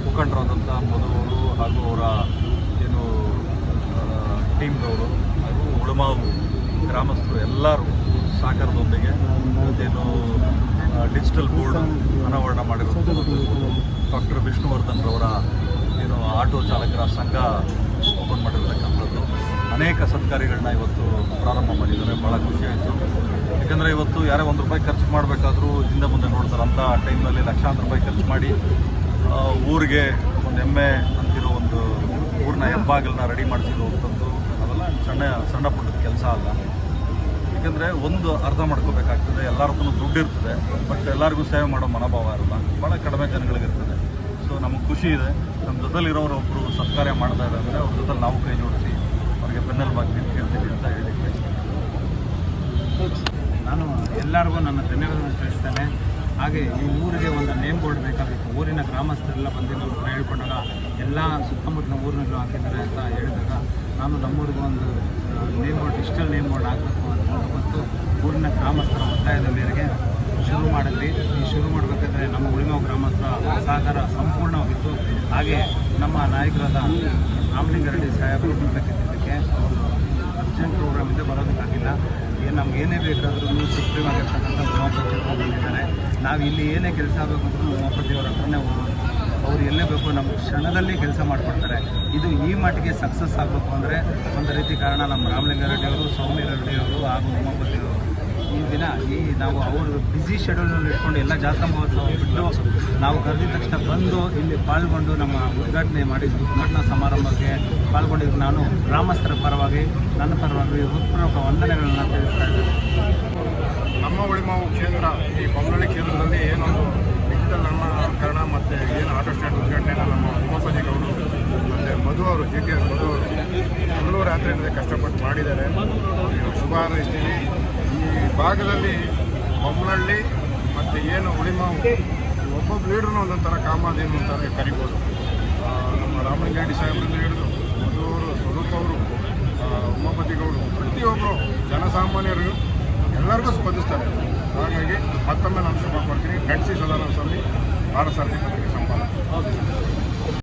ಮುಖಂಡರಾದಂಥ ಮಧು ಅವರು ಹಾಗೂ ಅವರ ಏನು ಟೀಮ್ದವರು ಹಾಗೂ ಉಳಮಾವು ಗ್ರಾಮಸ್ಥರು ಎಲ್ಲರೂ ಸಹಕಾರದೊಂದಿಗೆ ಇವತ್ತೇನು ಡಿಜಿಟಲ್ ಬೋರ್ಡ್ ಅನಾವರಣ ಮಾಡಿರೋದು ಡಾಕ್ಟರ್ ವಿಷ್ಣುವರ್ಧನ್ ರವರ ಏನು ಆಟೋ ಚಾಲಕರ ಸಂಘ ಓಪನ್ ಮಾಡಿರತಕ್ಕಂಥದ್ದು ಅನೇಕ ಸತ್ಕಾರ್ಯಗಳನ್ನ ಇವತ್ತು ಪ್ರಾರಂಭ ಮಾಡಿದ್ದಾರೆ. ಭಾಳ ಖುಷಿಯಾಯಿತು. ಯಾಕಂದರೆ ಇವತ್ತು ಯಾರೇ ₹1 ಖರ್ಚು ಮಾಡಬೇಕಾದ್ರೂ ಹಿಂದೆ ಮುಂದೆ ನೋಡ್ತಾರೆ. ಅಂಥ ಟೈಮ್ನಲ್ಲಿ ಲಕ್ಷಾಂತರ ರೂಪಾಯಿ ಖರ್ಚು ಮಾಡಿ ಊರಿಗೆ ಒಂದು ಹೆಮ್ಮೆ ಅಂತಿರೋ ಒಂದು ಊರಿನ ಹೆಬ್ಬಾಗಲನ್ನ ರೆಡಿ ಮಾಡಿಸಿರುವಂಥದ್ದು ಅವೆಲ್ಲ ಸಣ್ಣ ಪುಟ್ಟದ ಕೆಲಸ ಅಲ್ಲ. ಯಾಕಂದರೆ ಒಂದು ಅರ್ಥ ಮಾಡ್ಕೋಬೇಕಾಗ್ತದೆ, ಎಲ್ಲರದ್ದು ದುಡ್ಡು ಇರ್ತದೆ, ಬಟ್ ಎಲ್ಲರಿಗೂ ಸೇವೆ ಮಾಡೋ ಮನೋಭಾವ ಇರಲ್ಲ, ಭಾಳ ಕಡಿಮೆ ಜನಗಳಿಗಿರ್ತದೆ. ಸೊ ನಮಗೆ ಖುಷಿ ಇದೆ. ನಮ್ಮ ಜೊತೆಲಿರೋರು ಒಬ್ಬರು ಸತ್ಕಾರ್ಯ ಮಾಡ್ತಾ ಇದ್ದಾರೆ ಅಂದರೆ ಅವ್ರ ಜೊತೆ ನಾವು ಕೈ ಜೋಡಿಸಿ ಅವ್ರಿಗೆ ಬೆನ್ನೆಲುಬಾಗಿ ನಿಂತ್ಕೊಳ್ತೀವಿ ಅಂತ ಹೇಳಿ ನಾನು ಎಲ್ಲರಿಗೂ ನನ್ನ ಧನ್ಯವಾದಗಳನ್ನು ತಿಳಿಸ್ತೇನೆ. ಹಾಗೆ ಈ ಊರಿಗೆ ಒಂದು ನೇಮ್ ಬೋರ್ಡ್ ಬೇಕಾಗಿತ್ತು. ಊರಿನ ಗ್ರಾಮಸ್ಥರೆಲ್ಲ ಬಂದಿದ್ದು ಹೇಳ್ಕೊಂಡಾಗ ಎಲ್ಲ ಸುತ್ತಮುತ್ತಲಿನ ಊರಿನಲ್ಲೂ ಹಾಕಿದ್ದಾರೆ ಅಂತ ಹೇಳಿದಾಗ ನಾನು ನಮ್ಮೂರಿಗೂ ಒಂದು name board, digital name board ಆಗಬೇಕು ಅಂತ ಮತ್ತು ಊರಿನ ಗ್ರಾಮಸ್ಥರ ಒತ್ತಾಯದ ಮೇರೆಗೆ ಶುರು ಮಾಡಿದ್ವಿ. ಈ ಶುರು ಮಾಡಬೇಕಾದ್ರೆ ನಮ್ಮ ಉಳಿಮಾವು ಗ್ರಾಮಸ್ಥರ ಸಹಕಾರ ಸಂಪೂರ್ಣವಾಗಿತ್ತು. ಹಾಗೆ ನಮ್ಮ ನಾಯಕರಾದ ರಾಮಲಿಂಗಾರೆಡ್ಡಿ ಸಾಹೇಬರು ಬೇಕಿದ್ದಕ್ಕೆ ಅವರು ಅರ್ಜೆಂಟ್ ಪ್ರೋಗ್ರಾಮಿಂದ ಬರೋದಕ್ಕಾಗಿಲ್ಲ. ನಮ್ಗೆ ಏನೇ ಬೇಕಾದರೂ ಸುಪ್ರೀಂ ಆಗಿರ್ತಕ್ಕಂಥ ಉಮಾಪತಿ ಬಂದಿದ್ದಾರೆ. ನಾವು ಇಲ್ಲಿ ಏನೇ ಕೆಲಸ ಆಗಬೇಕು ಅಂತಲೂ ಉಮಾಪತಿಯವರ ಹತ್ರನೇ ಹೋಗೋದು. ಅವರು ಎಲ್ಲೇ ಬೇಕು ನಮ್ಮ ಕ್ಷಣದಲ್ಲಿ ಕೆಲಸ ಮಾಡಿಕೊಡ್ತಾರೆ. ಇದು ಈ ಮಟ್ಟಿಗೆ ಸಕ್ಸಸ್ ಆಗಬೇಕು ಅಂದರೆ ಒಂದು ರೀತಿ ಕಾರಣ ನಮ್ಮ ರಾಮಲಿಂಗಾರೆಡ್ಡಿಯವರು, ಸೌಮ್ಯ ರೆಡ್ಡಿಯವರು ಹಾಗೂ ಉಮಾಪತಿಯವರು. ಈ ದಿನ ನಾವು ಅವರು ಬ್ಯುಸಿ ಶೆಡ್ಯೂಲ್ನಲ್ಲಿ ಇಟ್ಕೊಂಡು ಎಲ್ಲ ಜಾತ್ರಾ ಮಹೋತ್ಸವ ಬಿಟ್ಟು ನಾವು ಕರೆದಿದ ತಕ್ಷಣ ಬಂದು ಇಲ್ಲಿ ಪಾಲ್ಗೊಂಡು ನಮ್ಮ ಉದ್ಘಾಟನಾ ಸಮಾರಂಭಕ್ಕೆ ಪಾಲ್ಗೊಂಡಿದ್ದು ನಾನು ಗ್ರಾಮಸ್ಥರ ಪರವಾಗಿ ನನ್ನ ಪರವಾಗಿ ಹೃತ್ಪೂರ್ವಕ ವಂದನೆಗಳನ್ನು ತಿಳಿಸ್ತಾ ಇದ್ದೇನೆ. ನಮ್ಮ ಉಳಿಮಾವು ಕ್ಷೇತ್ರ, ಈ ಬೊಮ್ಮನಹಳ್ಳಿ ಕ್ಷೇತ್ರದಲ್ಲಿ ಏನೊಂದು ಡಿಜಿಟಲ್ ನಾಮಕರಣ ಮತ್ತು ಏನು ಆಟೋ ಸ್ಟ್ಯಾಂಡ್ ಉದ್ಘಾಟನೆಯನ್ನು ನಮ್ಮ ಉಮಾಪತಿ ಗೌಡರು ಮತ್ತು ಮಧು ಅವರು, GTR ಮಧು ಅವರು ಮಂಗಳೂರು ರಾತ್ರಿಯಿಂದ ಕಷ್ಟಪಟ್ಟು ಮಾಡಿದ್ದಾರೆ. ಅವರಿಗೆ ಶುಭ ಹಾರೈಸ್ತೀವಿ. ಈ ಭಾಗದಲ್ಲಿ ಬೊಮ್ಮನಹಳ್ಳಿ ಮತ್ತು ಏನು ಉಳಿಮಾವು ಒಬ್ಬೊಬ್ಬ ಲೀಡ್ರನ್ನ ಒಂದೊಂಥರ ಕಾಮಾದೇನು ಅಂತಾರೆ ಕರಿಬೋದು. ನಮ್ಮ ರಾಮಲಿಂಗಾರೆಡ್ಡಿ ಸಾಹೇಬರಿಂದ ಹಿಡಿದು ಮಧು ಅವರು, ಸ್ವರೂಪ್ ಅವರು, ಉಮಾಪತಿ ಗೌಡರು, ಪ್ರತಿಯೊಬ್ಬರು ಜನಸಾಮಾನ್ಯರು ಎಲ್ಲರಿಗೂ ಸ್ಪಂದಿಸ್ತಾರೆ. ಹಾಗಾಗಿ ಮತ್ತೊಮ್ಮೆ ನಾನು ಶುಭ ಕೊಡ್ತೀನಿ. ನಡೆಸಿ ಸದಾನಂದ ಸ್ವಾಮಿ ಭಾರತ ಸಾರಥಿ ಪತ್ರಿಕೆ ಸಂಪಾದಕ.